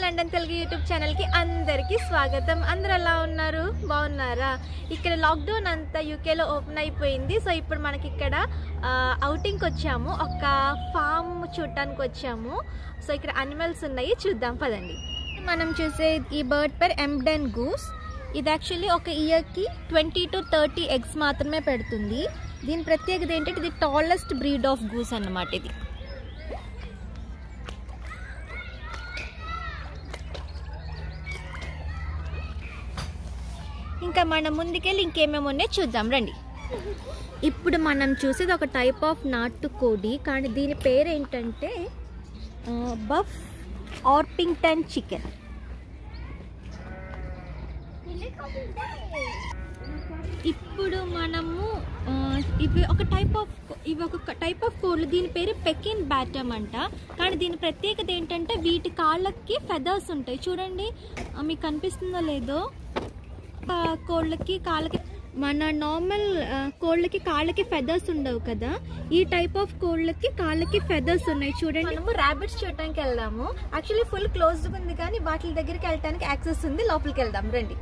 London Telugu YouTube ఛానల్కి అందరికీ స్వాగతం. అందరూ ఎలా ఉన్నారు? బాగున్నారా? ఇక్కడ లాక్డౌన్ అంతా యూకేలో ఓపెన్ అయిపోయింది. సో ఇప్పుడు మనకి ఇక్కడ అవుటింగ్కి వచ్చాము, ఒక ఫామ్ చూడటానికి వచ్చాము. సో ఇక్కడ అనిమల్స్ ఉన్నాయి, చూద్దాం పదండి. మనం చూసే ఈ బర్డ్ పేరు ఎంబ్డెన్ గూస్. ఇది యాక్చువల్లీ ఒక ఇయర్కి 20 to 30 ఎగ్స్ మాత్రమే పెడుతుంది. దీని ప్రత్యేకత ఏంటంటే ఇది టాలెస్ట్ బ్రీడ్ ఆఫ్ గూస్ అన్నమాట. ఇది ఇంకా మనం ముందుకెళ్ళి ఇంకేమేమి ఉన్నాయో చూద్దాం రండి. ఇప్పుడు మనం చూసేది ఒక టైప్ ఆఫ్ నాటుకోడి, కానీ దీని పేరు ఏంటంటే బఫ్ ఆర్పింగ్టన్ చికెన్. ఇప్పుడు మనము ఇవి ఒక టైప్ ఆఫ్ కోళ్ళు. దీని పేరు పెకిన్ బ్యాటమ్ అంట. కానీ దీని ప్రత్యేకత ఏంటంటే వీటి కాళ్ళకి ఫెదర్స్ ఉంటాయి. చూడండి, మీకు కనిపిస్తుందో లేదో. కాళ్ళకి మన నార్మల్ కోళ్ళకి కాళ్ళకి ఫెదర్స్ ఉండవు కదా, ఈ టైప్ ఆఫ్ కోళ్ళకి కాళ్ళకి ఫెదర్స్ ఉన్నాయి. చూడండి, మనము ర్యాబిట్స్ చూడటానికి వెళ్దాము. యాక్చువల్లీ ఫుల్ క్లోజ్డ్ ఉంది, కానీ వాటి దగ్గరికి వెళ్ళడానికి యాక్సెస్ ఉంది. లోపలికి వెళ్దాం రండి.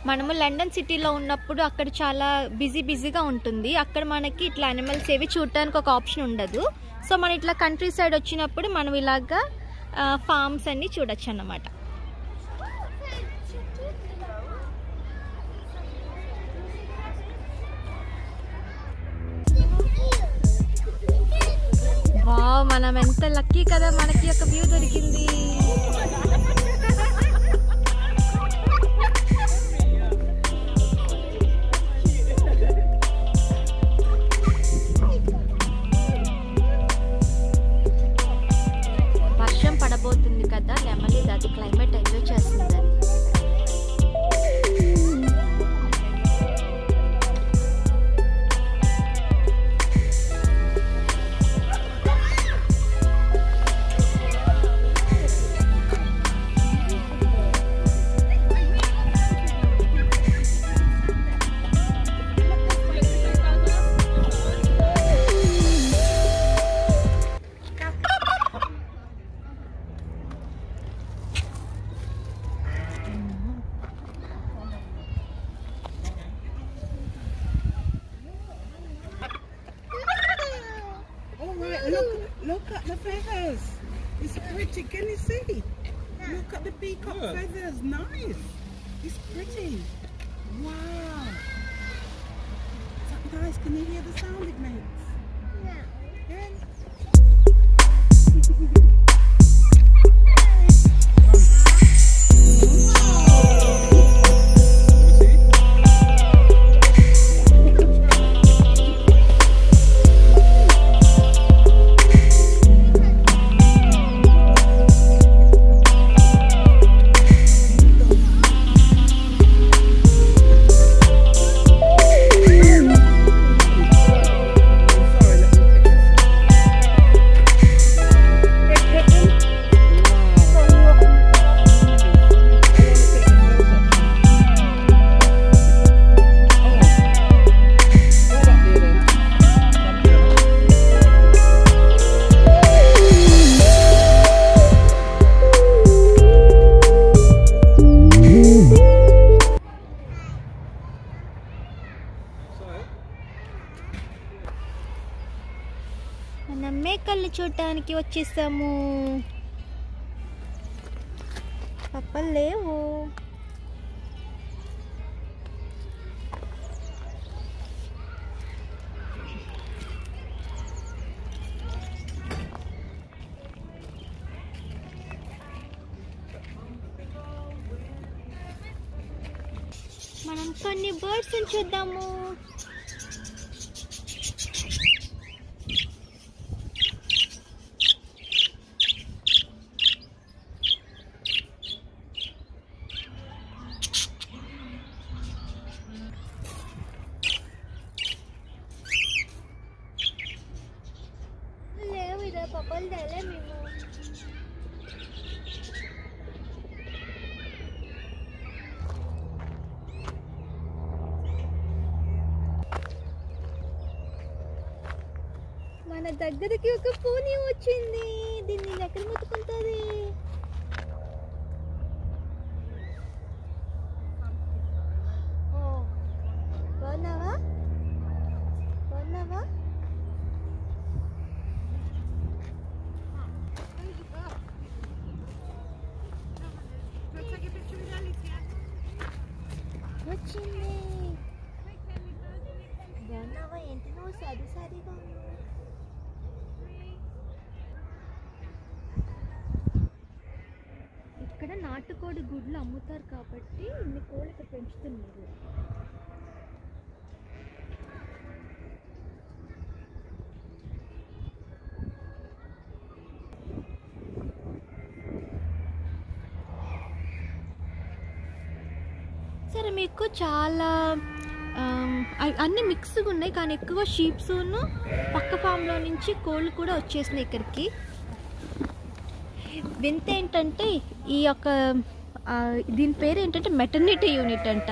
మనము లండన్ సిటీలో ఉన్నప్పుడు అక్కడ చాలా బిజీగా ఉంటుంది. అక్కడ మనకి ఇట్లా అనిమల్స్ ఏవి చూడటానికి ఒక ఆప్షన్ ఉండదు. సో మనం ఇట్లా కంట్రీ సైడ్ వచ్చినప్పుడు మనం ఇలాగా ఫార్మ్స్ అన్ని చూడొచ్చు అన్నమాట. వావ్, మనం ఎంత లక్కీ కదా, మనకి ఒక వ్యూ దొరికింది. వర్షం పడబోతుంది కదా, నెమలి అది క్లైమేట్ ఎంజాయ్ చేస్తుంది. Look at the feathers. It's pretty. Can you see? Look at the peacock feathers. Nice. It's pretty. Wow. Guys, can you hear the sound it makes? Yeah. మనం మేకల్ని చూడటానికి వచ్చేసాము. పప్పలు లేవు. మనం కొన్ని బర్డ్స్ చూద్దాము. పప్పలు తేలే మేము. దగ్గరికి ఒక పోనీ వచ్చింది. దీన్ని ఎక్కడ ముట్టుకుంటుంది? బాగున్నావా? బాగున్నావా? వచ్చింది. బాగున్నావా? ఏంటి నువ్వు సారీగా ఉన్నావు? ఇక్కడ నాటుకోడి గుడ్లు అమ్ముతారు కాబట్టి ఇన్ని కోళ్ళు ఇక్కడ పెంచుతున్నారు. సరే, మీకు చాలా అన్నీ మిక్స్గా ఉన్నాయి, కానీ ఎక్కువ షీప్స్ను పక్క ఫామ్లో నుంచి కోళ్ళు కూడా వచ్చేసినాయి ఇక్కడికి. వింత ఏంటంటే ఈ యొక్క దీని పేరు ఏంటంటే మెటర్నిటీ యూనిట్ అంట.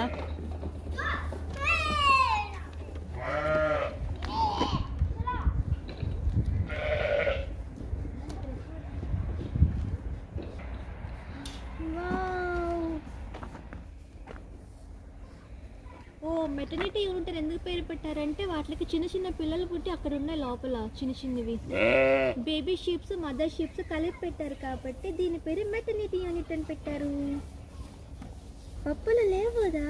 మెటర్నిటీ యూనిట్ ఎందుకు పేరు పెట్టారంటే వాటికి చిన్న చిన్న పిల్లలు పుట్టి అక్కడ ఉన్నాయి లోపల చిన్న చిన్నవి బేబీ షీప్స్, మదర్ షీప్స్ కలిపి పెట్టారు కాబట్టి దీని పేరు మెటర్నిటీ యూనిట్ అని పెట్టారు. పప్పులు లేవుదా?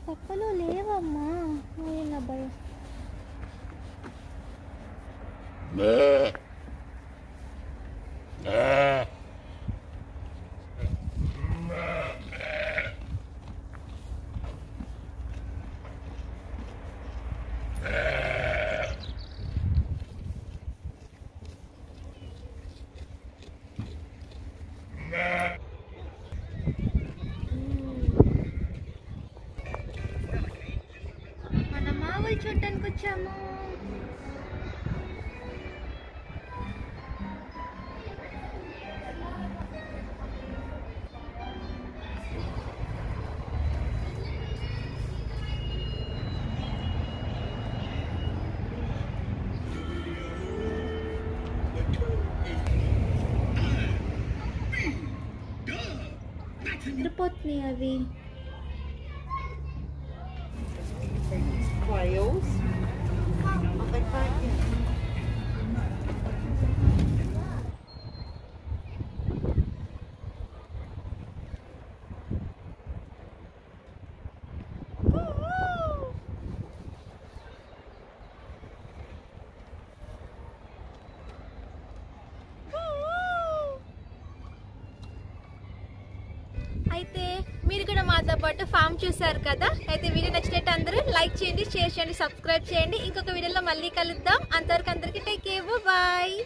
పప్పులు లేవమ్మా. నా భయం. మన మావులు చూడటానికి వచ్చాము. నిద్రపోతున్నాయి అవి. Quails. అయితే మీరు కూడా మాతో పాటు ఫామ్ చూసారు కదా. అయితే వీడియో నచ్చినట్టు అందరూ లైక్ చేయండి, షేర్ చేయండి, సబ్స్క్రైబ్ చేయండి. ఇంకొక వీడియోలో మళ్ళీ కలుద్దాం. అంతవరకు అందరికీ టేక్ కేర్, బాయ్.